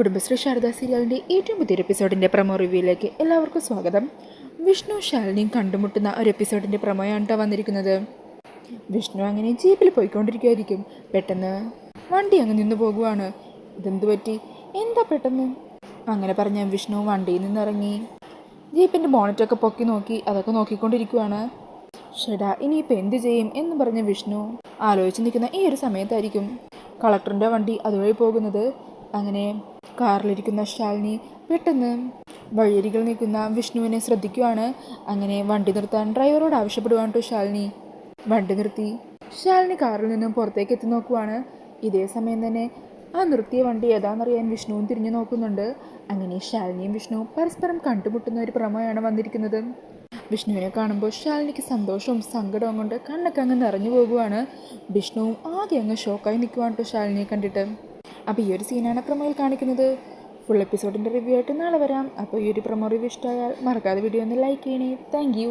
കുടുംബശ്രീ ശാരദ സീരിയലിൻ്റെ ഏറ്റവും പുതിയൊരു എപ്പിസോഡിൻ്റെ പ്രമോ റിവ്യൂയിലേക്ക് എല്ലാവർക്കും സ്വാഗതം. വിഷ്ണു ശാലിനിയും കണ്ടുമുട്ടുന്ന ഒരു എപ്പിസോഡിൻ്റെ പ്രമോയാണ് വന്നിരിക്കുന്നത്. വിഷ്ണു അങ്ങനെ ജീപ്പിൽ പോയിക്കൊണ്ടിരിക്കുമായിരിക്കും. പെട്ടെന്ന് വണ്ടി അങ്ങ് നിന്ന് പോകുവാണ്. ഇതെന്തു പറ്റി, എന്താ പെട്ടെന്ന്? അങ്ങനെ പറഞ്ഞ വിഷ്ണു വണ്ടിയിൽ നിന്നിറങ്ങി ജീപ്പിൻ്റെ ബോണറ്റൊക്കെ പൊക്കി നോക്കി അതൊക്കെ നോക്കിക്കൊണ്ടിരിക്കുവാണ്. ഷെടാ, ഇനിയിപ്പോൾ എന്ത് ചെയ്യും എന്ന് പറഞ്ഞ വിഷ്ണു ആലോചിച്ച് നിൽക്കുന്ന ഈ ഒരു സമയത്തായിരിക്കും കളക്ടറിൻ്റെ വണ്ടി അതുവഴി പോകുന്നത്. അങ്ങനെ കാറിലിരിക്കുന്ന ശാലിനി പെട്ടെന്ന് വഴിയരികിൽ നിൽക്കുന്ന വിഷ്ണുവിനെ ശ്രദ്ധിക്കുവാണ്. അങ്ങനെ വണ്ടി നിർത്താൻ ഡ്രൈവറോട് ആവശ്യപ്പെടുവാണ് കേട്ടോ ശാലിനി. വണ്ടി നിർത്തി ശാലിനി കാറിൽ നിന്നും പുറത്തേക്ക് എത്തി നോക്കുവാണ്. ഇതേ സമയം തന്നെ ആ നിർത്തിയ വണ്ടി ഏതാണെന്നറിയാൻ വിഷ്ണുവും തിരിഞ്ഞു നോക്കുന്നുണ്ട്. അങ്ങനെ ശാലിനിയും വിഷ്ണുവും പരസ്പരം കണ്ടുമുട്ടുന്ന ഒരു പ്രമോയാണ് വന്നിരിക്കുന്നത്. വിഷ്ണുവിനെ കാണുമ്പോൾ ശാലിനിക്ക് സന്തോഷവും സങ്കടവും കൊണ്ട് കണ്ണൊക്കെ അങ്ങ് നിറഞ്ഞു പോകുവാണ്. വിഷ്ണുവും ആകെ അങ്ങ് ഷോക്കായി നിൽക്കുവാണ് കേട്ടോ ശാലിനിയെ കണ്ടിട്ട്. അപ്പോൾ ഈ ഒരു സീനാണ് പ്രമോയിൽ കാണിക്കുന്നത്. ഫുൾ എപ്പിസോഡിൻ്റെ റിവ്യൂ ആയിട്ട് നാളെ വരാം. അപ്പോൾ ഈ ഒരു പ്രമോ റിവ്യൂ ഇഷ്ടമായാൽ മറക്കാതെ വീഡിയോ ഒന്ന് ലൈക്ക് ചെയ്യണേ. Thank you.